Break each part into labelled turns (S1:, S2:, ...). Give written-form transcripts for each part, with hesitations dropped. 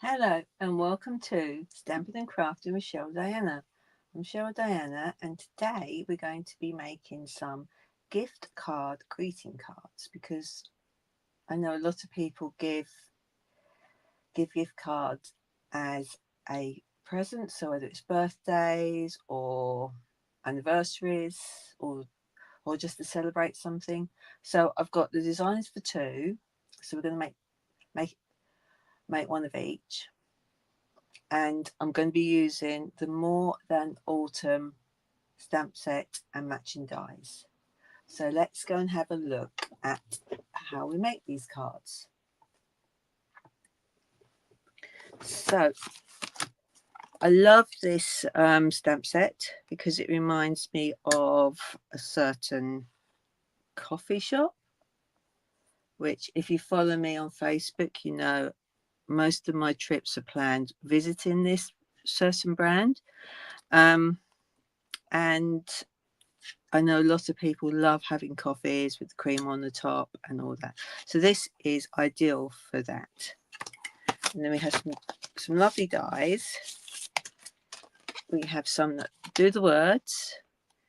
S1: Hello and welcome to Stampin' and Crafting with Cheryl Diana. I'm Cheryl Diana and today we're going to be making some gift card greeting cards because I know a lot of people give gift cards as a present, so whether it's birthdays or anniversaries or just to celebrate something. So I've got the designs for two, so we're going to make one of each. And I'm going to be using the More Than Autumn stamp set and matching dies. So let's go and have a look at how we make these cards. So I love this stamp set because it reminds me of a certain coffee shop, which if you follow me on Facebook, you know most of my trips are planned visiting this certain brand. And I know a lot of people love having coffees with cream on the top and all that. So this is ideal for that. And then we have some lovely dies. We have some that do the words,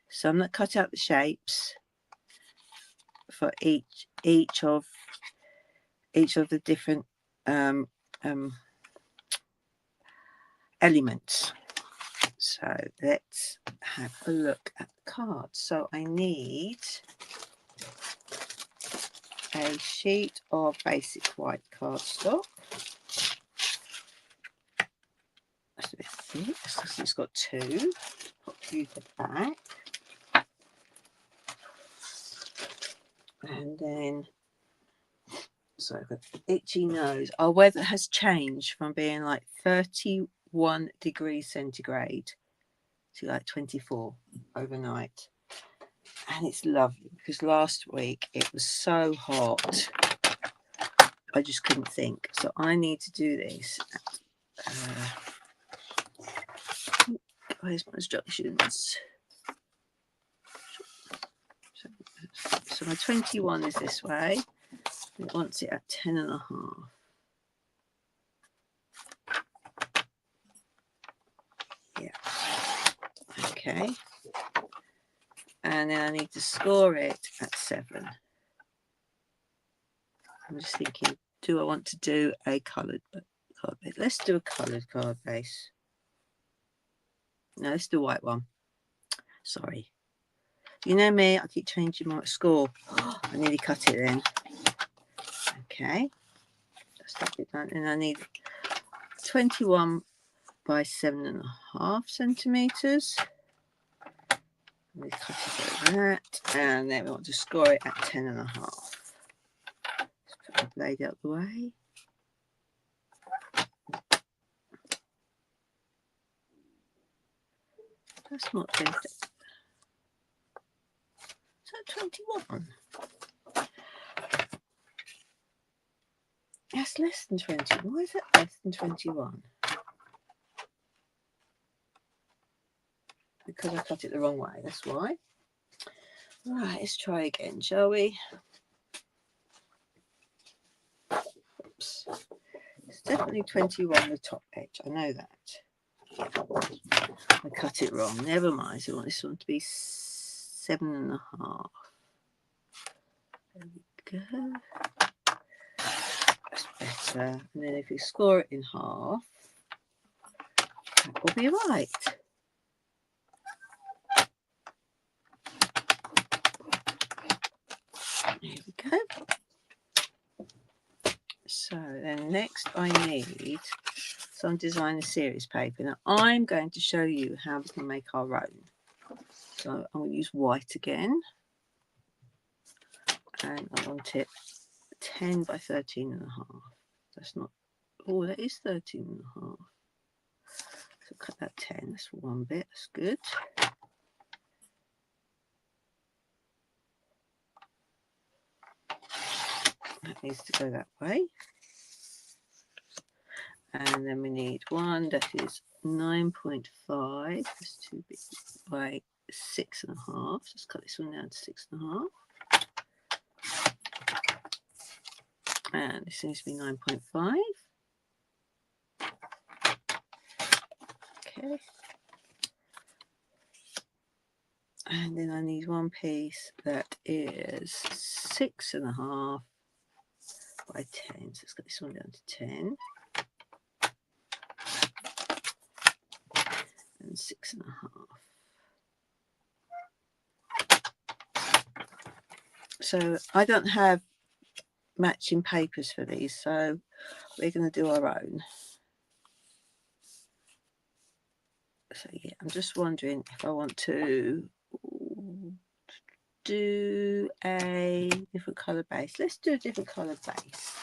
S1: some that cut out the shapes for each of the different elements. So let's have a look at the cards. So I need a sheet of basic white cardstock. That's a bit thick because it's got two. Pop you the back. And then, so I've got itchy nose. Our weather has changed from being like 31 degrees centigrade to like 24 overnight. And it's lovely because last week it was so hot I just couldn't think. So I need to do this. Where's my instructions? So my 21 is this way. It wants it at 10.5. Yeah. Okay. And then I need to score it at 7. I'm just thinking, do I want to do a coloured card base? Let's do a coloured card base. No, let's do a white one. Sorry. You know me, I keep changing my score. I nearly cut it then. Okay. That's that bit done. And I need 21 by 7.5 centimetres. We cut it like that. And then we want to score it at 10.5. Let's put the blade out the way. That's not 20. Is that 21? That's less than 20. Why is that less than 21? Because I cut it the wrong way, that's why. Right, let's try again, shall we? Oops. It's definitely 21 the top edge, I know that. I cut it wrong, never mind. I want this one to be 7.5. There we go. That's better. And then if you score it in half, that will be right. There we go. So then next I need some designer series paper. Now I'm going to show you how we can make our own. So I'm going to use white again. And I want it 10 by 13.5. That's not, oh, that is 13.5. So cut that 10, that's one bit, that's good. That needs to go that way. And then we need one that is 9.5, that's too big, by 6.5. Let's cut this one down to 6.5. And this needs to be 9.5. Okay. And then I need one piece that is 6.5 by 10. So let's get this one down to 10. And 6.5. So I don't have matching papers for these, so we're going to do our own. So yeah, I'm just wondering if I want to do a different colour base. Let's do a different colour base,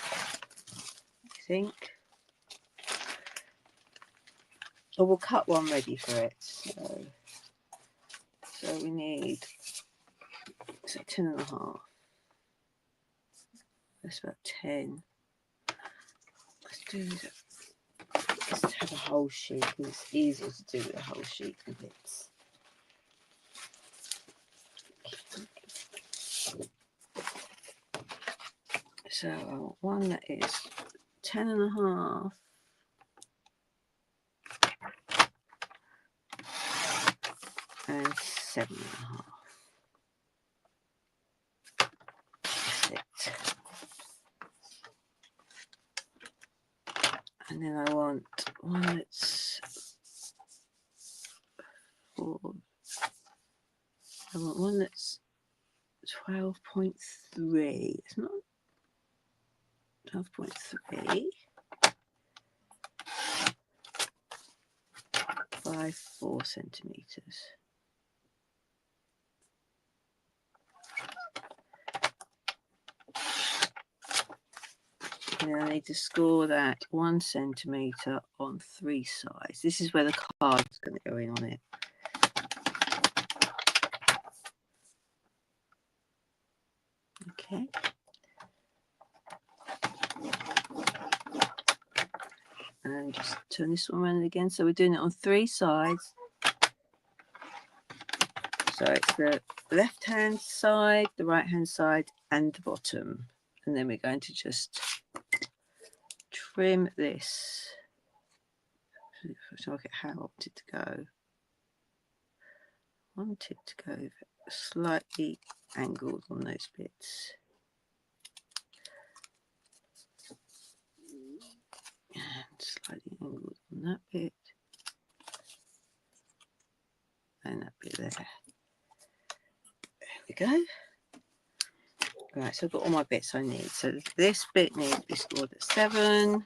S1: I think. Or we'll cut one ready for it. So we need 10.5. That's about 10. Let's do that. Let's have a whole sheet because it's easier to do with a whole sheet of bits. So I want one that is 10.5 and 7.5. That's it. And then I want one that's 4. I want one that's 12.3. It's not 12.3 by 4 centimeters. And then I need to score that 1 centimeter on 3 sides. This is where the card's going to go in on it. Okay. And just turn this one around again. So we're doing it on 3 sides. So it's the left hand side, the right hand side, and the bottom. And then we're going to just trim this. Look at how I want it to go. I want it to go slightly angled on those bits. And slightly angled on that bit. And that bit there. There we go. Right, so I've got all my bits I need. So this bit needs to be scored at 7.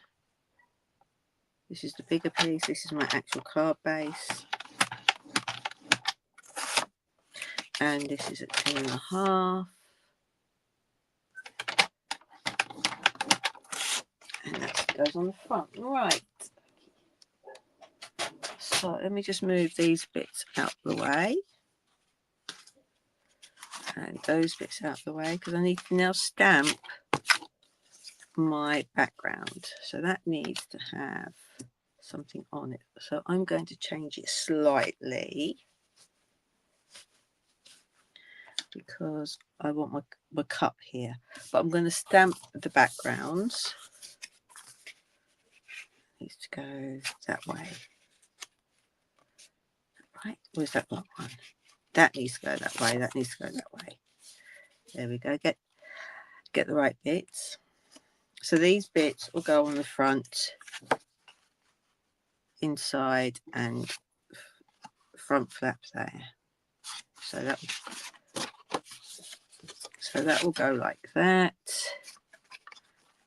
S1: This is the bigger piece. This is my actual card base. And this is at 10.5. And that goes on the front. Right. So let me just move these bits out of the way. And those bits out of the way because I need to now stamp my background. So that needs to have something on it. So I'm going to change it slightly because I want my cup here. But I'm going to stamp the backgrounds. It needs to go that way. Right, where's that black one? That needs to go that way. That needs to go that way. There we go. Get the right bits. So these bits will go on the front, inside, and front flap there. So that will go like that,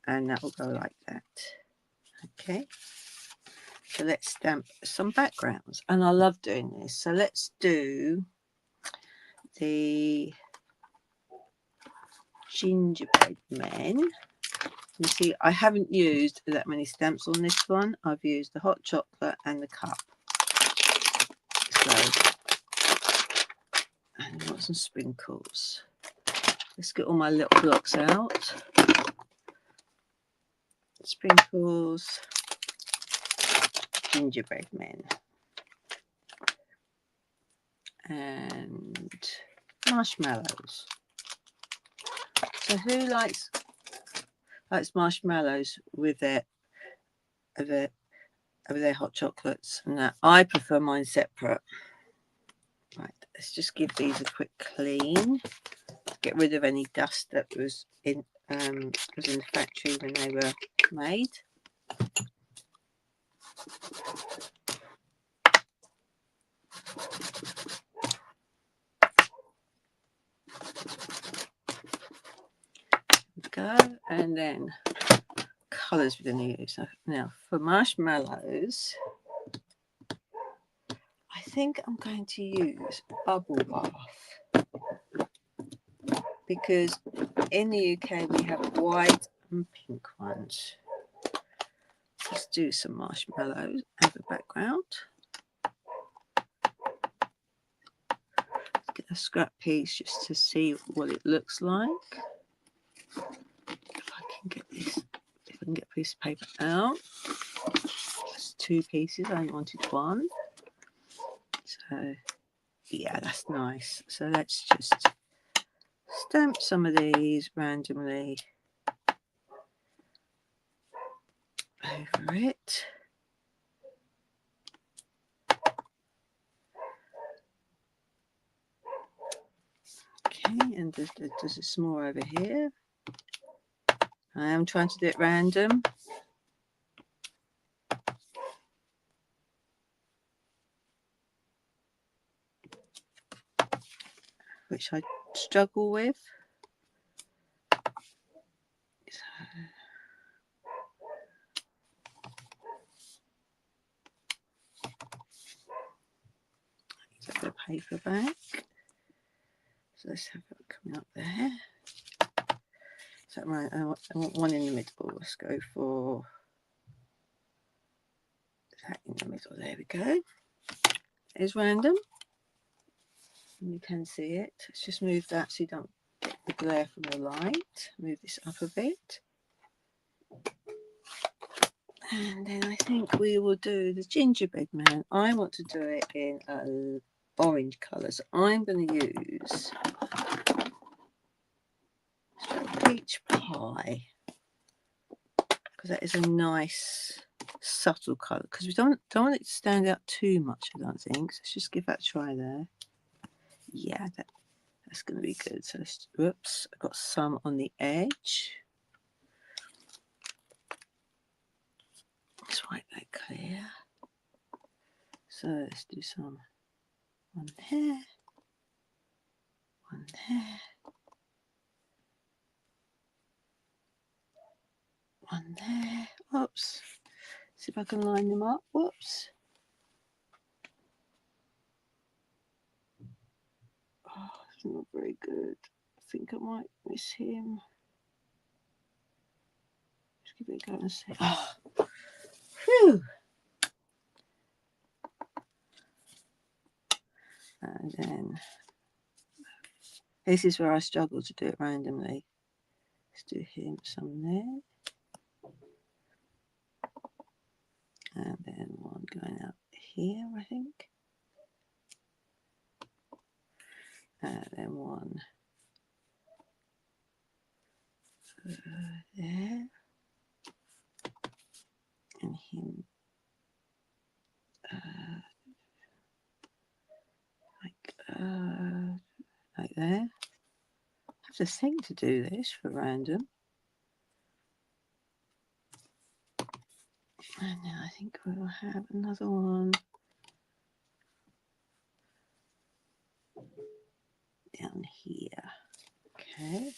S1: and that will go like that. Okay. So let's stamp some backgrounds, and I love doing this. So let's do the gingerbread men. You see, I haven't used that many stamps on this one. I've used the hot chocolate and the cup. So, and I want some sprinkles. Let's get all my little blocks out. Sprinkles, gingerbread men, and marshmallows. So who likes marshmallows with their over there, hot chocolates, and that. I prefer mine separate. Right, let's just give these a quick clean. Get rid of any dust that was in the factory when they were made. Go, and then colours we're going to use. Now for marshmallows, I think I'm going to use Bubble Bath because in the UK we have white and pink ones. Let's do some marshmallows as a background. Get a scrap piece just to see what it looks like. If I can get this, if I can get a piece of paper out. That's 2 pieces, I only wanted 1. So yeah, that's nice. So let's just stamp some of these randomly over it. Okay, and there's some more over here. I am trying to do it random. Which I struggle with. So, the paper back. So let's have it coming up there. Is that right? I want one in the middle. Let's go for that in the middle. There we go. It's random. And you can see it. Let's just move that so you don't get the glare from the light. Move this up a bit. And then I think we will do the gingerbread man. I want to do it in orange colour. So I'm going to use peach pie. Because that is a nice subtle colour. Because we don't want it to stand out too much, I don't think. So let's just give that a try there. Yeah, that's going to be good. So let's, whoops, I've got some on the edge. Let's wipe that clear. So let's do some one there, one there, one there. Whoops. See if I can line them up. Whoops. Oh, it's not very good. I think I might miss him. Let's give it a go and see. Oh, phew. And then this is where I struggle to do it randomly. Let's do him some there. And then one going out here, I think. And then one there. And him like there. I have to think to do this for random. And then I think we'll have another one down here. Okay.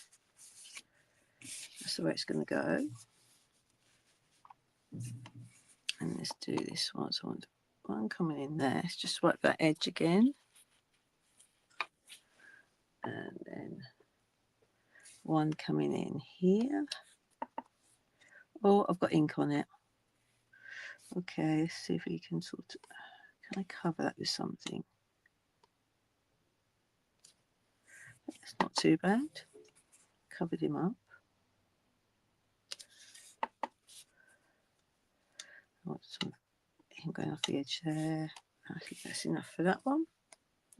S1: That's the way it's going to go. And let's do this one. So I want one coming in there. Let's just swipe that edge again. And then one coming in here. Oh, I've got ink on it. Okay, let's see if we can sort of, can I cover that with something? That's not too bad. Covered him up. I want some him going off the edge there. I think that's enough for that one.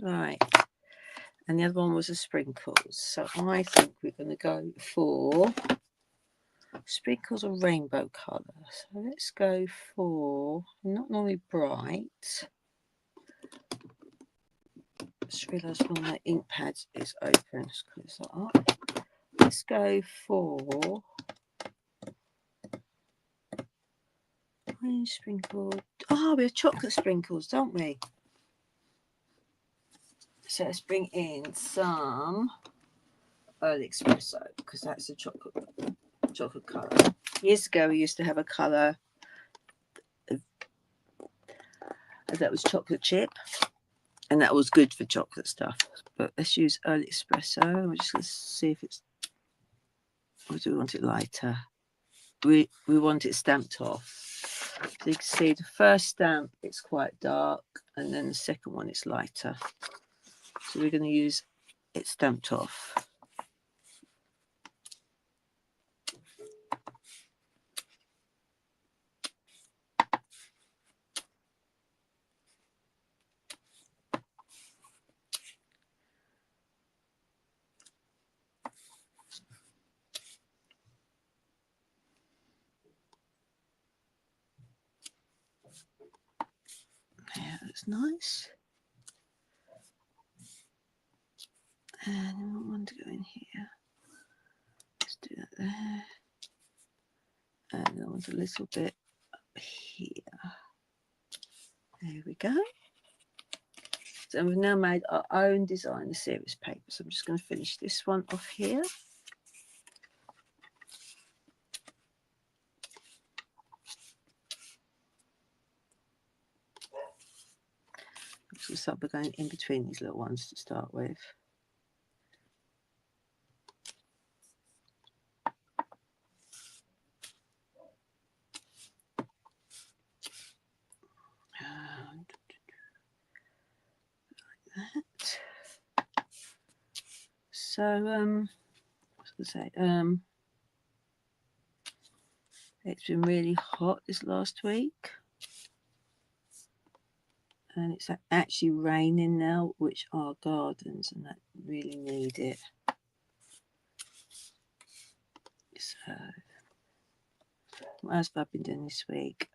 S1: Right. And the other one was the sprinkles. So I think we're going to go for sprinkles of rainbow colour. So let's go for, not normally bright. Just realised one of my ink pads is open. Let's close that up. Let's go for green sprinkled. Oh, we have chocolate sprinkles, don't we? So let's bring in some early espresso because that's a chocolate colour. Years ago, we used to have a colour that was chocolate chip, and that was good for chocolate stuff. But let's use early espresso. We're just going to see if it's. Or do we want it lighter? We want it stamped off. So you can see the first stamp it's quite dark, and then the second one it's lighter. So we're going to use it stamped off. Yeah, that's nice. And then we want to go in here. Let's do that there. And I want a little bit up here. There we go. So we've now made our own designer series paper. So I'm just going to finish this one off here. So we're going in between these little ones to start with. And like that. So I was going to say, it's been really hot this last week, and it's actually raining now, which our gardens and that really need it. So what else have I been doing this week?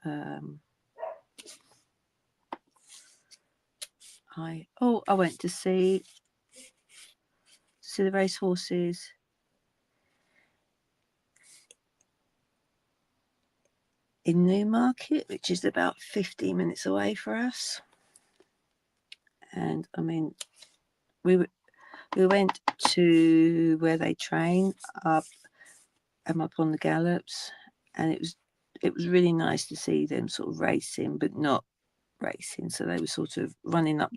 S1: I went to see the race horses in Newmarket, which is about 15 minutes away for us. And I mean, we went to where they train up on the gallops, and it was really nice to see them sort of racing, but not racing. So they were sort of running up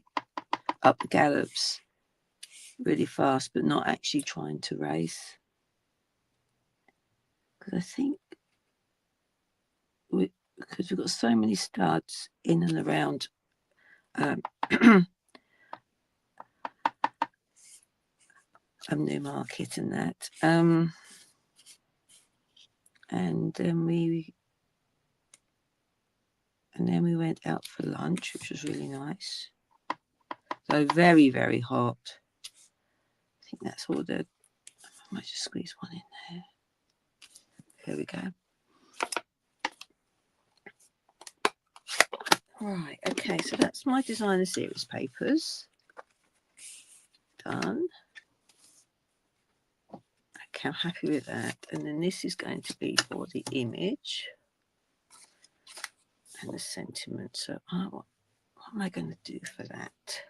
S1: the gallops really fast, but not actually trying to race. Because I think because we've got so many studs in and around Newmarket and that, and then we went out for lunch, which was really nice. So very, very hot. I think that's all the. I might just squeeze one in there. There we go. Right, okay, so that's my designer series papers done. Okay, I'm happy with that. And then this is going to be for the image and the sentiment. So what am I going to do for that?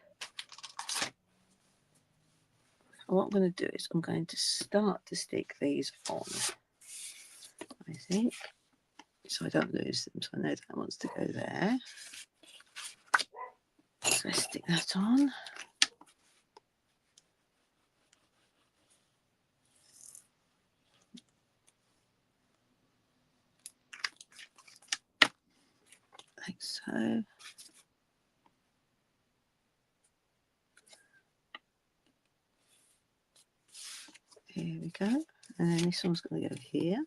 S1: What I'm going to do is I'm going to start to stick these on, I think, so I don't lose them. So I know that wants to go there. So let's stick that on. Like so. Here we go. And then this one's going to go here.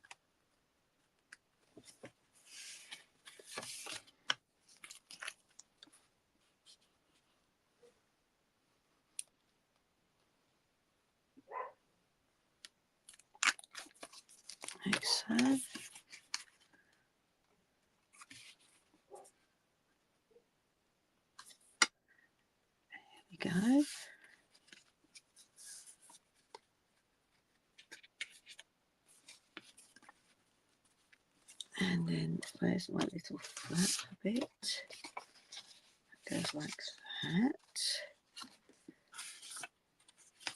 S1: Like so. There we go. And then where's my little flap bit? It goes like that.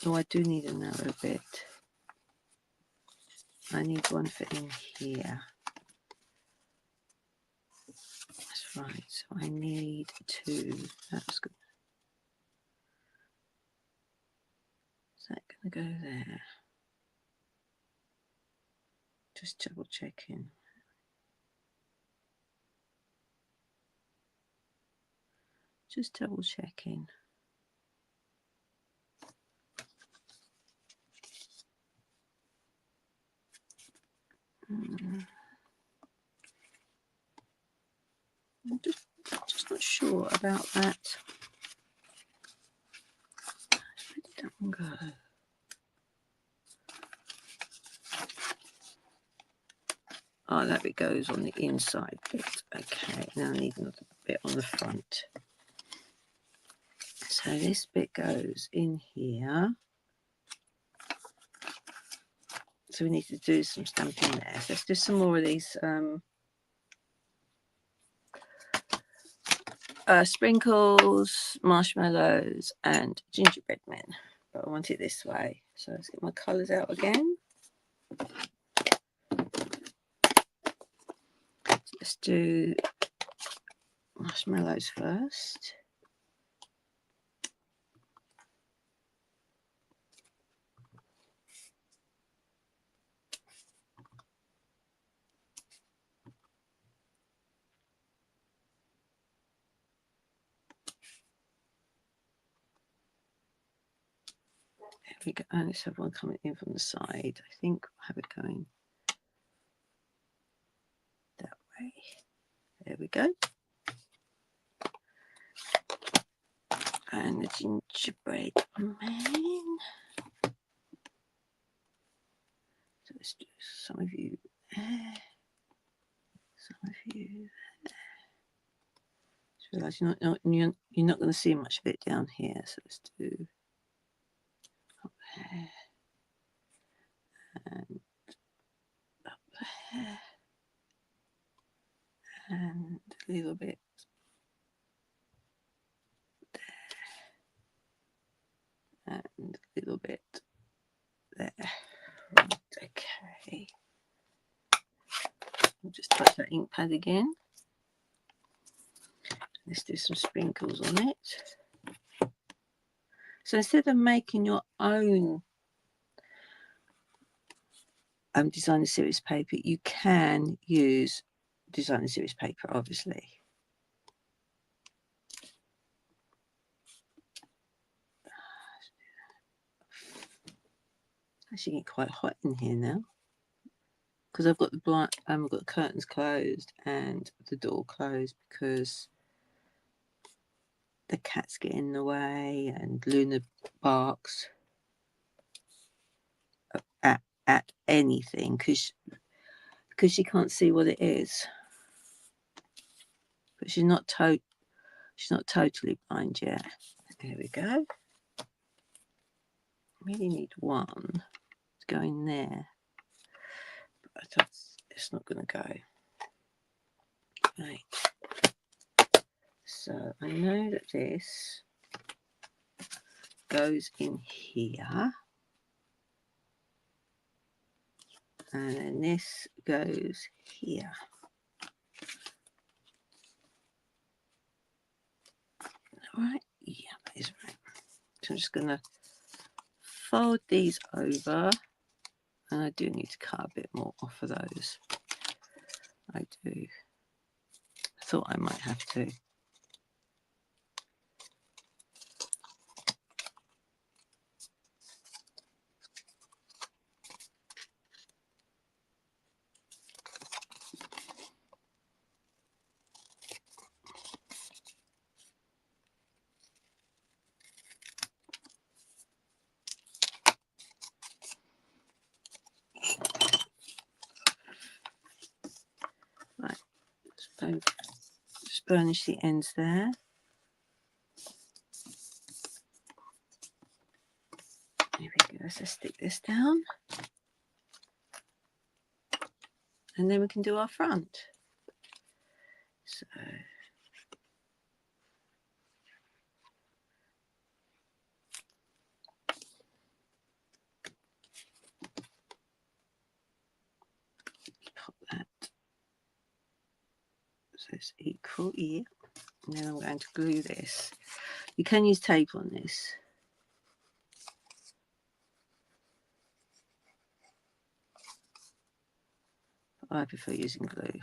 S1: Oh, I do need a narrow bit. I need one for in here. That's right. So I need two. That's good. Is that going to go there? Just double checking. Just double checking. I'm just not sure about that. Where did that one go? Oh, that bit goes on the inside bit. Okay, now I need another bit on the front. So this bit goes in here. So we need to do some stamping there. So let's do some more of these sprinkles, marshmallows, and gingerbread men. But I want it this way. So let's get my colours out again. So let's do marshmallows first. There we go. And let's have one coming in from the side. I think I'll have it going that way. There we go. And the gingerbread man. So let's do some of you there. Some of you there. Just realise you're not going to see much of it down here. So let's do up there and up there and a little bit there and a little bit there. Right, okay. I'll just touch that ink pad again. Let's do some sprinkles on it. So instead of making your own designer series paper, you can use designer series paper, obviously. Actually getting quite hot in here now because I've got the I've got the curtains closed and the door closed because the cats get in the way and Luna barks at anything because she can't see what it is. But she's not totally blind yet. There we go. Really need one to go in there, but it's not going to go. Right. So I know that this goes in here, and then this goes here. All right. Yeah, that is right. So I'm just going to fold these over, and I do need to cut a bit more off of those. I do. I thought I might have to. So just burnish the ends there. There we go. So stick this down. And then we can do our front. So pop that so it's equal here. And then I'm going to glue this. You can use tape on this. I prefer using glue.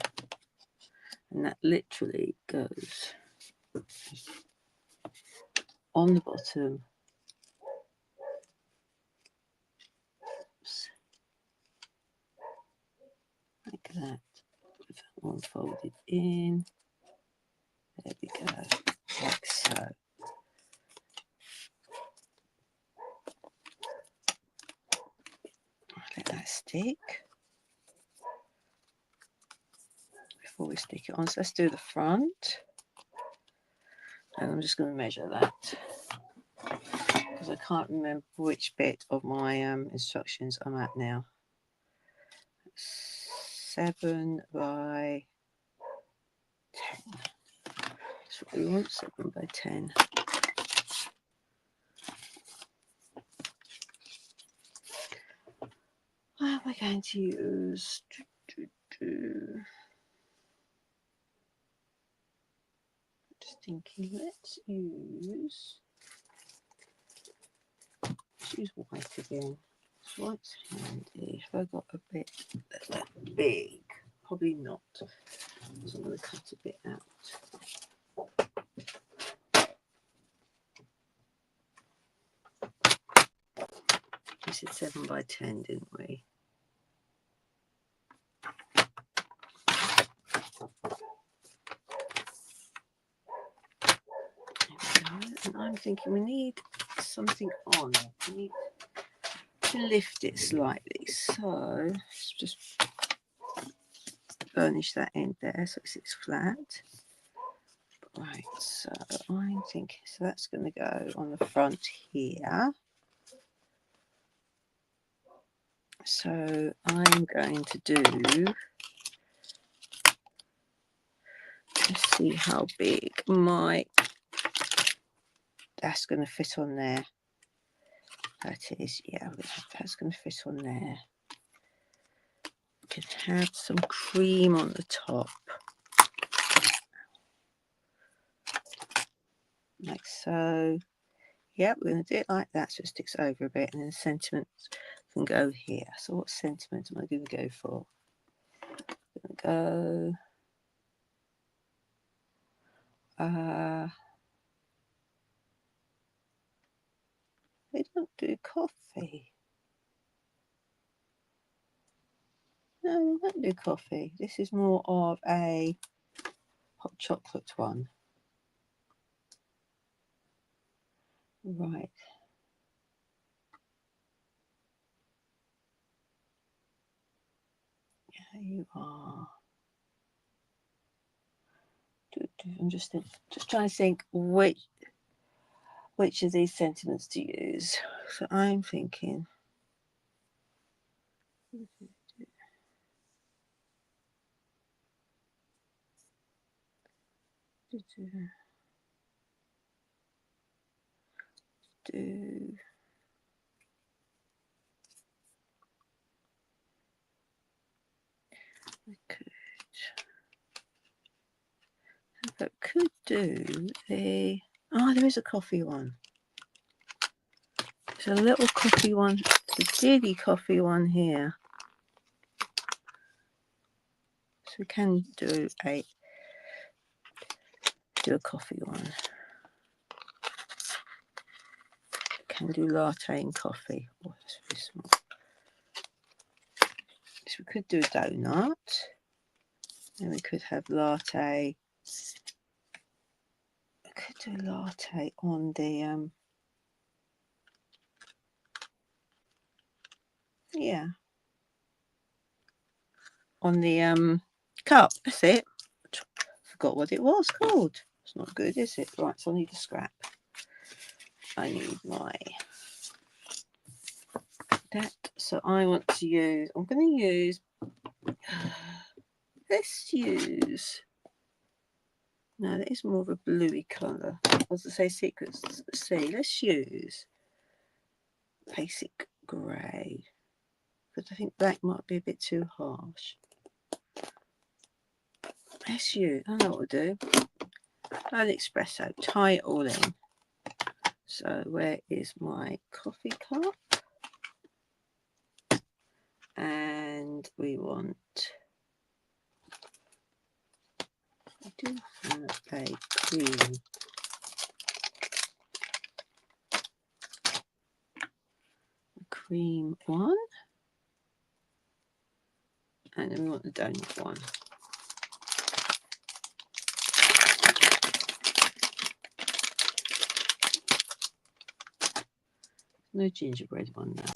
S1: And that literally goes on the bottom. Oops. Like that. With that one folded in. There we go. Like so. Let that stick. Before we stick it on. So let's do the front. And I'm just going to measure that. Because I can't remember which bit of my instructions I'm at now. 7 by 10. That's what we want, 7 by 10. What am I going to use? Just thinking, let's use white again. White's handy. Have I got a bit that big? Probably not. So I'm going to cut a bit out. We said 7 by 10, didn't we? And I'm thinking we need something on. We need to lift it slightly. So let's just burnish that end there so it sits flat. Right, so I'm thinking, so that's going to go on the front here. So I'm going to do, let's see how big that's going to fit on there. That is, yeah, that's going to fit on there. We can have some cream on the top. Like so. Yep, we're going to do it like that so it sticks over a bit, and then sentiments can go here. So what sentiment am I going to go for? I'm going to go, they don't do coffee. No, they don't do coffee. This is more of a hot chocolate one. Right. There you are. I'm just trying to think which of these sentiments to use. So I'm thinking I could do the, oh, there is a coffee one. There's a little coffee one, the Diddy coffee one here. So we can do a coffee one. Can do latte and coffee. Oh, that's very small. So we could do a donut. Then we could have latte. We could do latte on the yeah. On the cup. That's it. forgot what it was called. It's not good, is it? Right, so I need a scrap. I need my that. So I want to use. I'm going to use. Let's use. No, that is more of a bluey colour. I was to say secrets. Let's see. Let's use basic grey because I think black might be a bit too harsh. Let's use. I know what we'll do. An espresso. Tie it all in. So where is my coffee cup? And we want. I do have a cream. Cream one. And then we want the donut one. No gingerbread one now.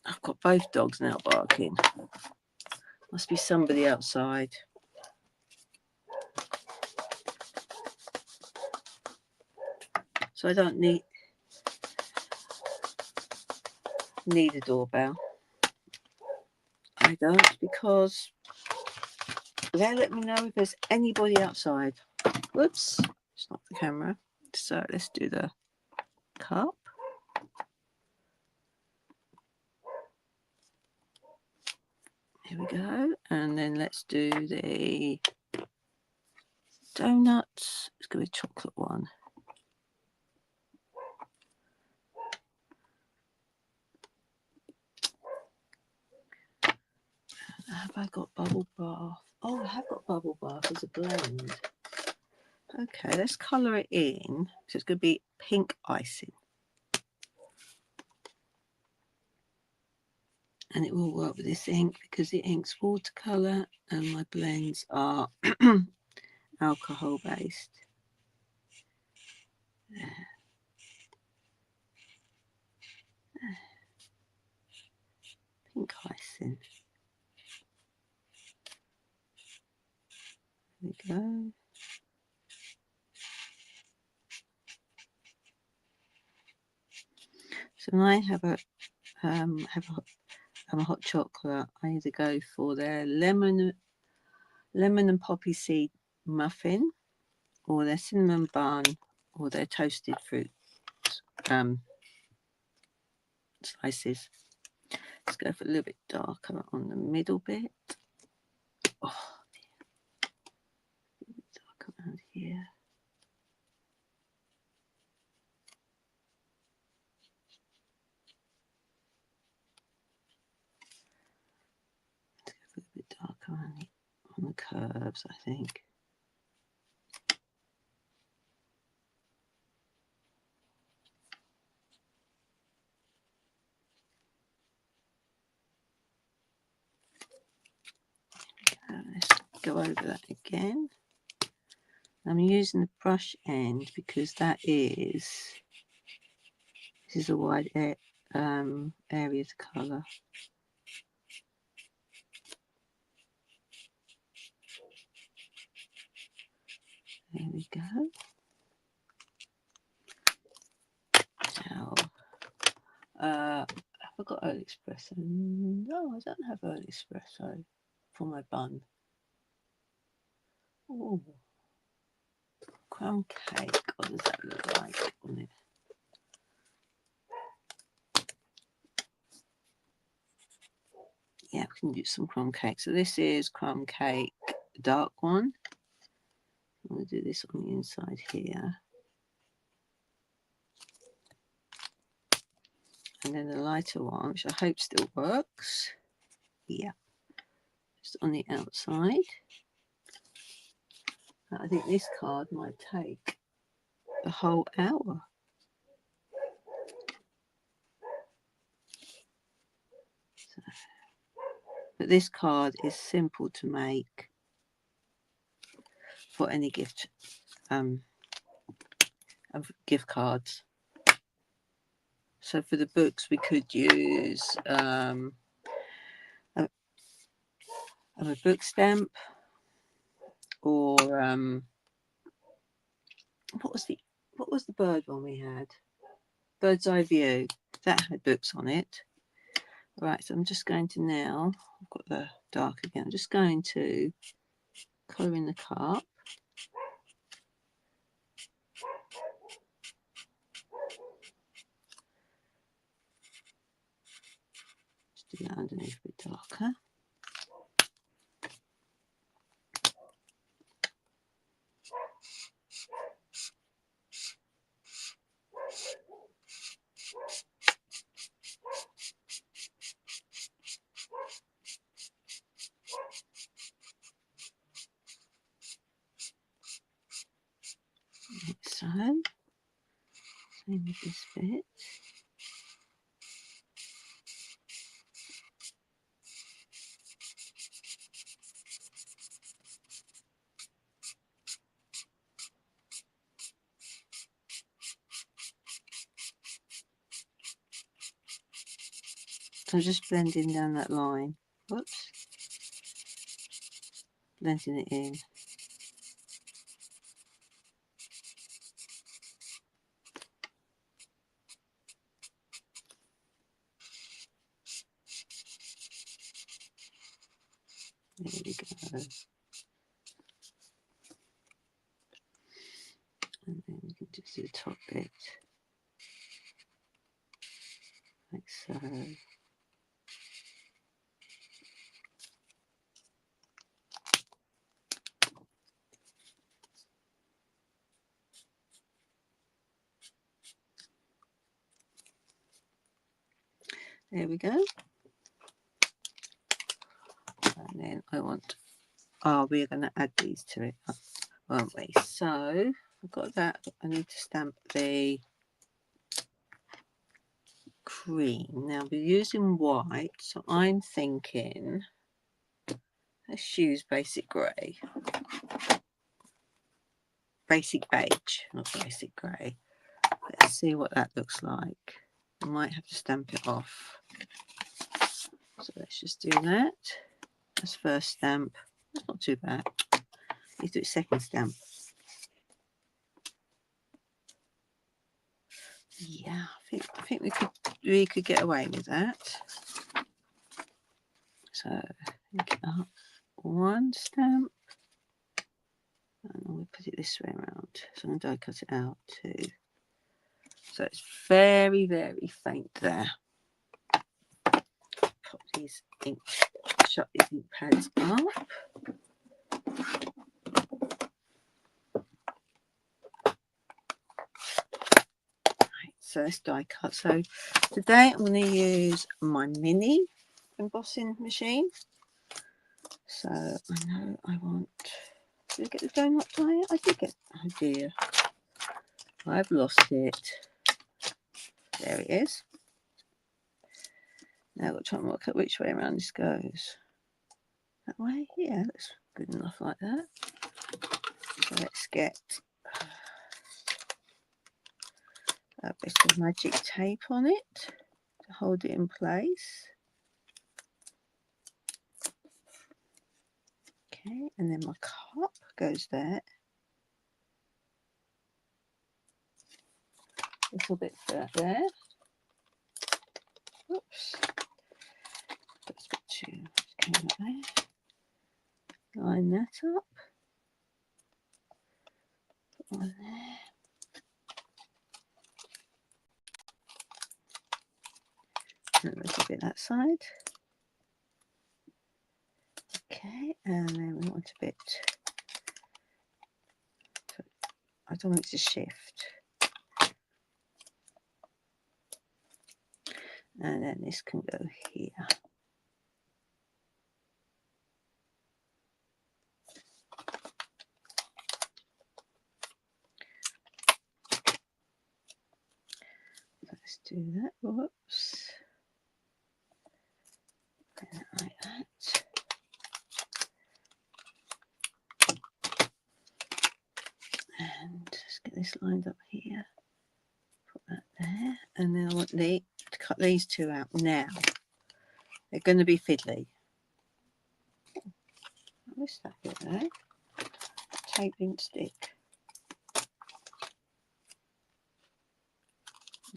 S1: I've got both dogs now barking. Must be somebody outside. So I don't need a doorbell. I don't, because they'll let me know if there's anybody outside. Whoops, stop the camera. So let's do the cup. Here we go. And then let's do the donuts. Let's go with chocolate one. Have I got bubble bath? Oh, I have got bubble bath as a blend. Okay, let's colour it in. So it's going to be pink icing. And it will work with this ink because the ink's watercolour and my blends are alcohol based. Pink icing. There we go. So when I have a hot chocolate, I either go for their lemon and poppy seed muffin, or their cinnamon bun, or their toasted fruit slices. Let's go for a little bit darker on the middle bit. Oh, dear. A little bit darker around here. Let's go for a little bit darker on the curves, I think. Let's go over that again. I'm using the brush end because this is a wide area to colour. There we go. Now, I forgot early espresso. No, I don't have early espresso for my bun. Oh, crumb cake. What does that look like on it? Yeah, we can do some crumb cake. So this is crumb cake, dark one. I'm going to do this on the inside here. And then the lighter one, which I hope still works. Yeah, just on the outside. I think this card might take a whole hour. So, but this card is simple to make for any gift of gift cards. So for the books we could use of a book stamp, or what was the bird one we had? Bird's Eye View. That had books on it. Right, so I'm just going to now, I've got the dark again, I'm just going to colour in the cup. Just do that underneath a bit darker. So, same with this bit. So I'm just blending down that line. Whoops. Blending it in. There we go. And then we can just do the top bit. Like so. There we go. And then I want, we're going to add these to it, aren't we? So I've got that. I need to stamp the cream. Now we're using white, so I'm thinking let's use basic grey. Basic beige, not basic grey. Let's see what that looks like. I might have to stamp it off. So let's just do that. That's first stamp. That's not too bad. Let's do second stamp. Yeah, I think we could get away with that. So link it up. One stamp. And we'll put it this way around. So I'm going to die cut it out too. So it's very, very faint there. Pop these ink, shut these ink pads up. Right, so let's die cut. So today I'm going to use my mini embossing machine. So I know I want. Did I get the donut die? I did get. Oh dear, I've lost it. There it is. Now I've got to try and work out which way around this goes. That way? Yeah, that's good enough like that. So let's get a bit of magic tape on it to hold it in place. Okay, and then my cup goes there. A little bit further there. Oops. That's a bit too came up there. Line that up. Put one there. And a little bit that side. Okay, and then we want a bit. I don't want it to shift. And then this can go here. Let's do that. Whoops. And like that. And let's get this lined up here. Put that there. And then I want to cut these two out now. They're going to be fiddly. What's that bit there? Tape didn't stick.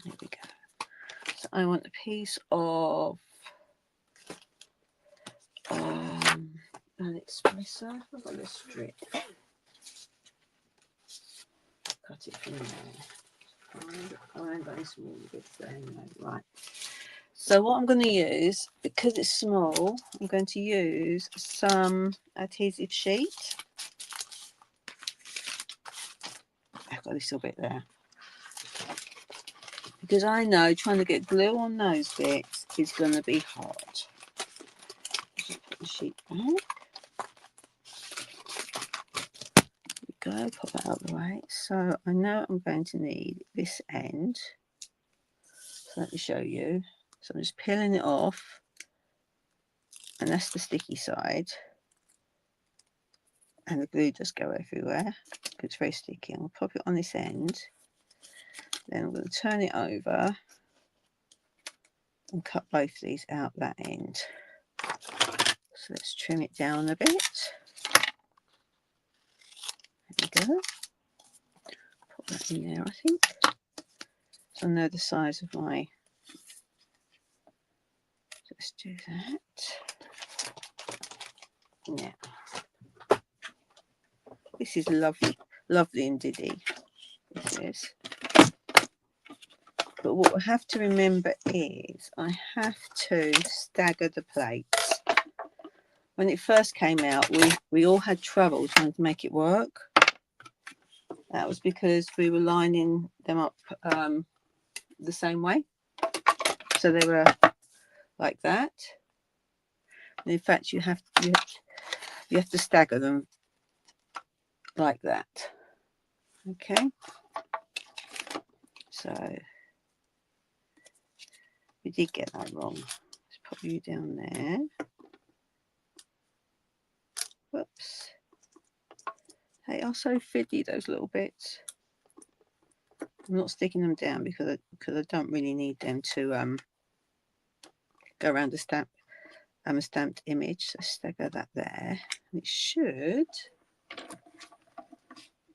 S1: There we go. So I want a piece of an espresso. I've got a strip. Cut it from there. I haven't got any small bits there anyway. Right. So what I'm going to use, because it's small, I'm going to use some adhesive sheet. I've got this little bit there. Because I know trying to get glue on those bits is going to be hard. Just put the sheet back. There we go, pop that out of the way. So I know I'm going to need this end. So let me show you. So I'm just peeling it off. And that's the sticky side. And the glue does go everywhere. It's very sticky. I'll pop it on this end. Then I'm going to turn it over and cut both these out that end. So let's trim it down a bit. There we go. Put that in there, I think. So I know the size of my. So let's do that. Yeah. This is lovely, lovely and diddy. This is. But what I have to remember is I have to stagger the plates. When it first came out, we all had trouble trying to make it work. That was because we were lining them up the same way. So they were like that. And in fact, you have to stagger them like that. Okay. So we did get that wrong. Let's pop you down there. Whoops. They are so fiddly, those little bits. I'm not sticking them down because I don't really need them to go around a stamped image. So stagger that there. And it should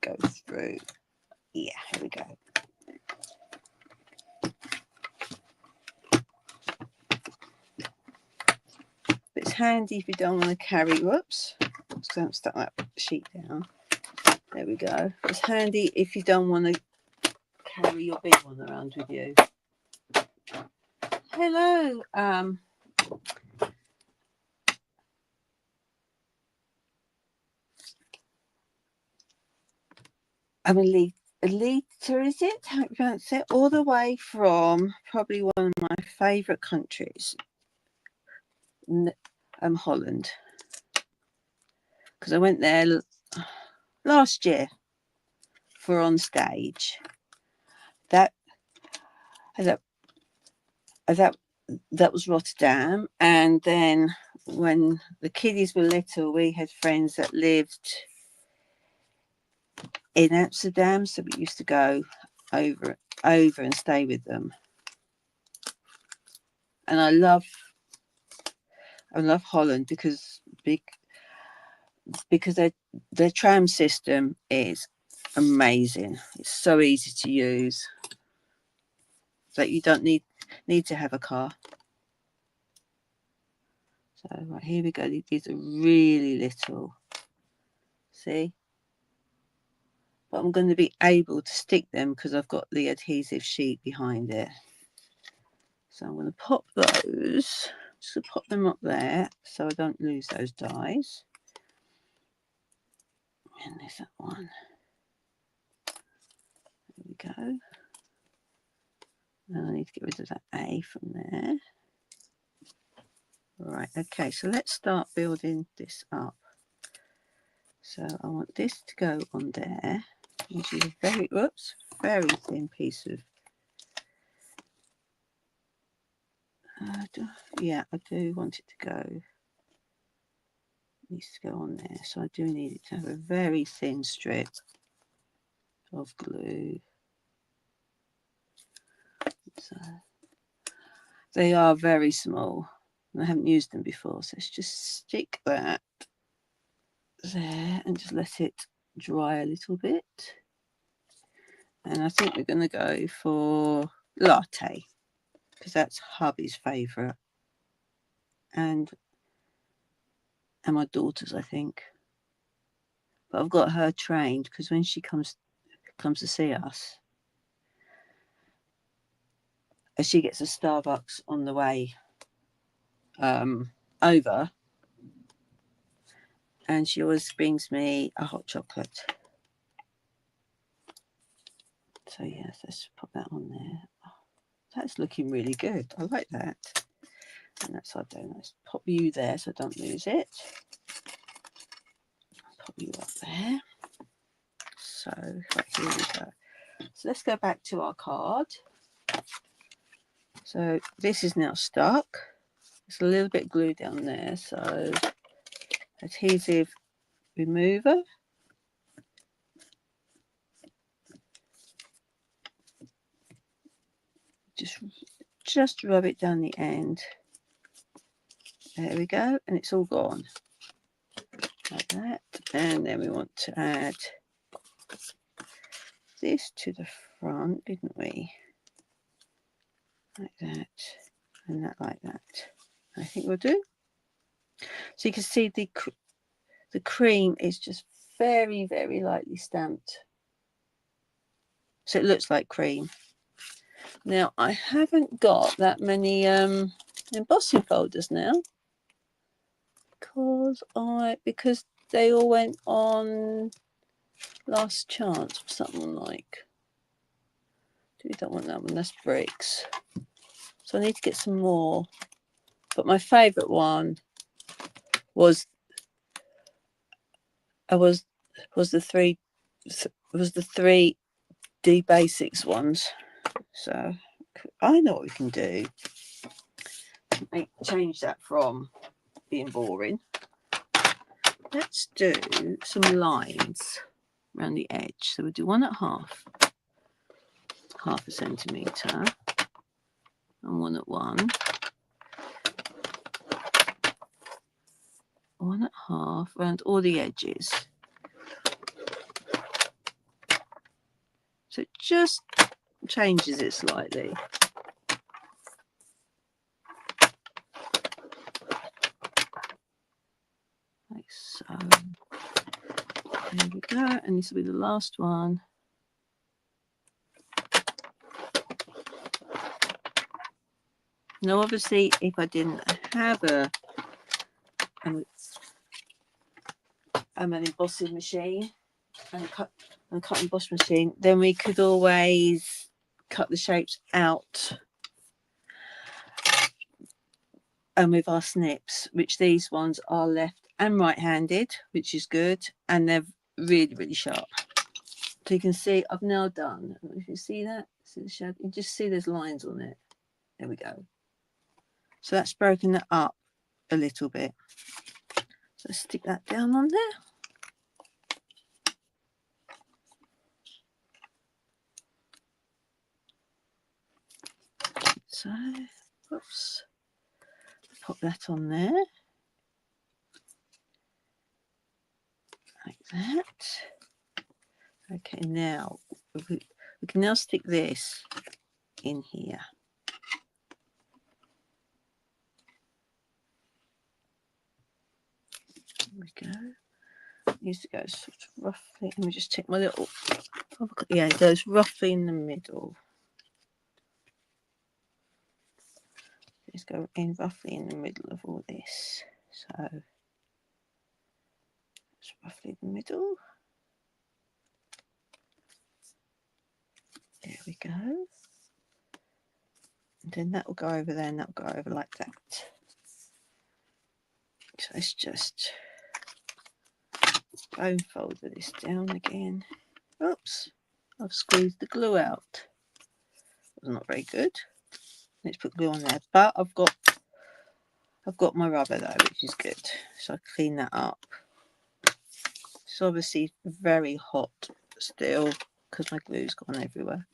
S1: go through. Yeah, here we go. But it's handy if you don't want to carry, whoops, because I haven't stuck that sheet down. There we go. It's handy if you don't want to carry your big one around with you. Hello. I'm Alita, is it? How you pronounce it? All the way from probably one of my favourite countries, Holland. Because I went there last year for on stage. That was Rotterdam, and then when the kiddies were little, we had friends that lived in Amsterdam, so we used to go over and stay with them. And I love Holland because their tram system is amazing. It's so easy to use that you don't need to have a car. So right, here we go. These are really little. See? But I'm going to be able to stick them because I've got the adhesive sheet behind it. So I'm going to pop those. Just to pop them up there so I don't lose those dies. And there's that one. There we go. Now I need to get rid of that A from there. Right, okay, so let's start building this up. So I want this to go on there, which is a very thin piece of, yeah, I do want it to go, it needs to go on there. So I do need it to have a very thin strip of glue. So they are very small. I haven't used them before, so let's just stick that there and just let it dry a little bit. And I think we're going to go for latte because that's hubby's favourite and my daughter's, I think. But I've got her trained because when she comes to see us, she gets a Starbucks on the way over, and she always brings me a hot chocolate. So yes, let's put that on there. Oh, that's looking really good. I like that. And that's what I do. Let's pop you there so I don't lose it. Pop you up there. So right, here we go. So let's go back to our card. So this is now stuck. It's a little bit glue down there. So adhesive remover. Just rub it down the end. There we go, and it's all gone like that. And then we want to add this to the front, didn't we? Like that, and that like that. I think we'll do. So you can see the cream is just very, very lightly stamped, so it looks like cream. Now I haven't got that many embossing folders now because they all went on last chance or something like. We don't want that one, that's bricks. So I need to get some more. But my favourite one was the 3D Basics ones. So I know what we can do. Change that from being boring. Let's do some lines around the edge. So we'll do one at half a centimetre, and one at one at half around all the edges. So it just changes it slightly. Like so. There we go, and this will be the last one. Now obviously if I didn't have an embossing machine and cut and emboss machine, then we could always cut the shapes out and with our snips, which these ones are left and right-handed, which is good, and they're really, really sharp. So you can see I've now done, I don't know if you see that, see the shadow, you just see there's lines on it. There we go. So that's broken that up a little bit. So let's stick that down on there. So, oops, pop that on there, like that. Okay, now we can now stick this in here. There we go. It needs to go sort of roughly. Let me just check my little. Yeah, it goes roughly in the middle. Let's go in roughly in the middle of all this. So it's roughly the middle. There we go. And then that will go over there, and that will go over like that. So let's just bone fold this down again. Oops, I've squeezed the glue out. That's not very good. Let's put glue on there, but I've got my rubber though, which is good. So I clean that up. It's obviously very hot still because my glue's gone everywhere.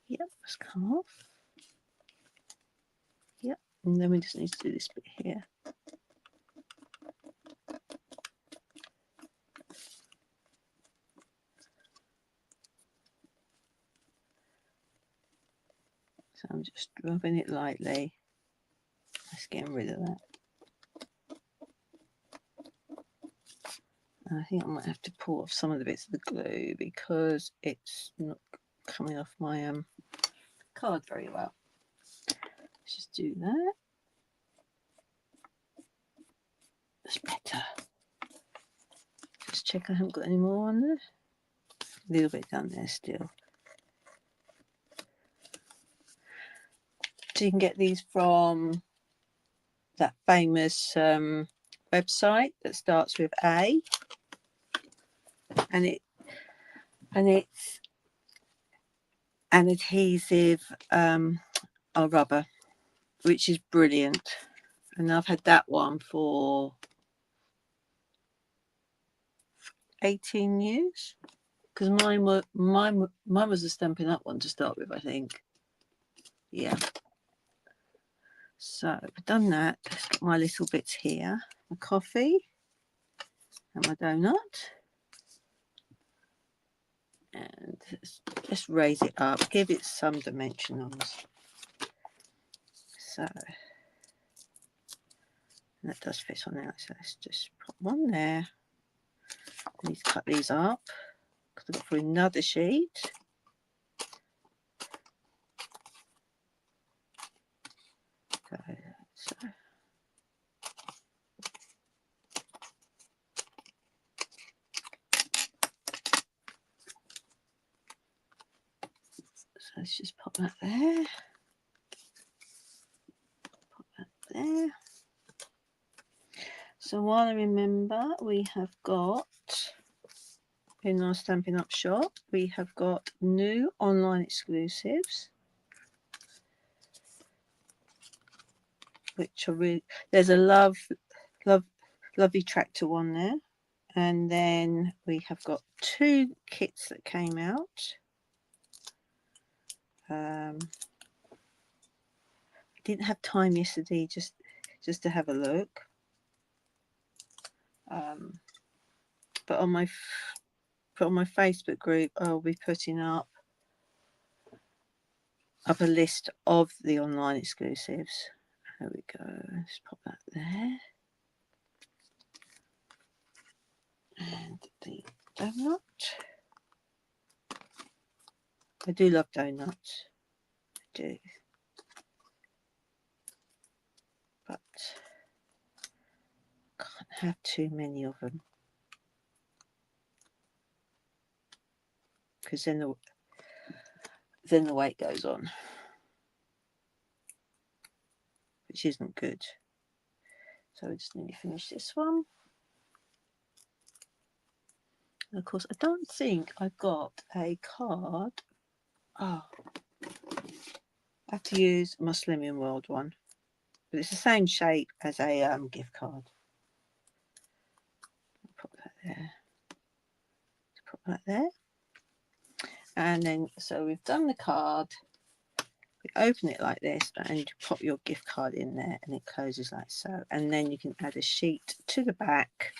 S1: Yep, let's come off. Yep, And then we just need to do this bit here. So I'm just rubbing it lightly. Just getting rid of that. And I think I might have to pull off some of the bits of the glue because it's not coming off my card very well. Let's just do that. That's better. Just check I haven't got any more on there. A little bit down there still. So you can get these from that famous website that starts with A, and it's an adhesive rubber, which is brilliant. And I've had that one for 18 years because mine was a Stampin' Up one to start with, I think. Yeah. So I've done that. Let's get my little bits here. My coffee and my donut. And just raise it up. Give it some dimensionals. So that does fit on there. So let's just put one there. I need to cut these up because I've got for another sheet. So let's just pop that there. Pop that there. So while I remember, we have got in our Stampin' Up shop, we have got new online exclusives, which are really, there's a lovely tractor one there, and then we have got 2 kits that came out. Didn't have time yesterday just to have a look, but on my Facebook group I'll be putting up a list of the online exclusives. There we go. Let's pop that there. And the donut. I do love donuts. I do. But I can't have too many of them. Because then the weight goes on. Which isn't good. So we just need to finish this one. And of course, I don't think I've got a card. Oh, I have to use my Slimming World one. But it's the same shape as a gift card. Put that there. Put that there. And then, so we've done the card. We open it like this, and you pop your gift card in there, and it closes like so. And then you can add a sheet to the back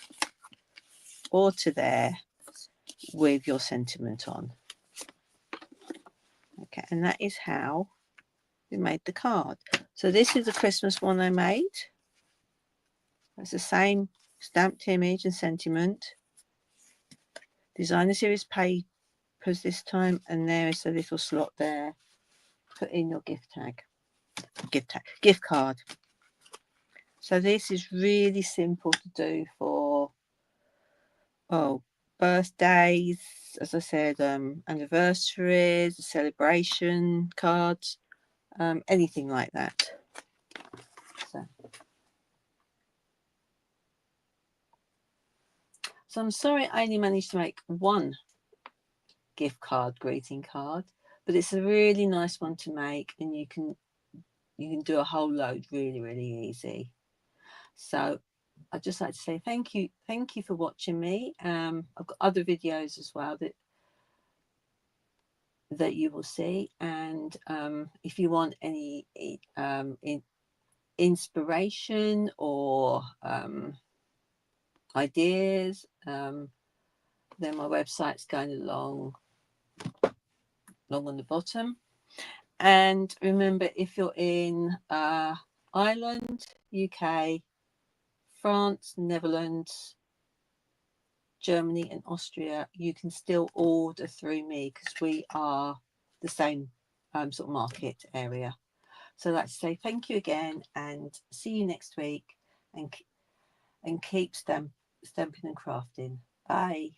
S1: or to there with your sentiment on. Okay, and that is how we made the card. So this is a Christmas one I made. It's the same stamped image and sentiment. Designer series papers this time, and there is a little slot there. Put in your gift card. So this is really simple to do for birthdays, as I said, anniversaries, celebration cards, anything like that. So I'm sorry I only managed to make one gift card, greeting card, but it's a really nice one to make, and you can do a whole load really easy. So I'd just like to say thank you for watching me. I've got other videos as well that you will see, and if you want any inspiration or ideas, then my website's going along on the bottom. And remember, if you're in Ireland, UK, France, Netherlands, Germany and Austria, you can still order through me because we are the same sort of market area. So I'd like to say thank you again and see you next week, and keep stamping and crafting. Bye.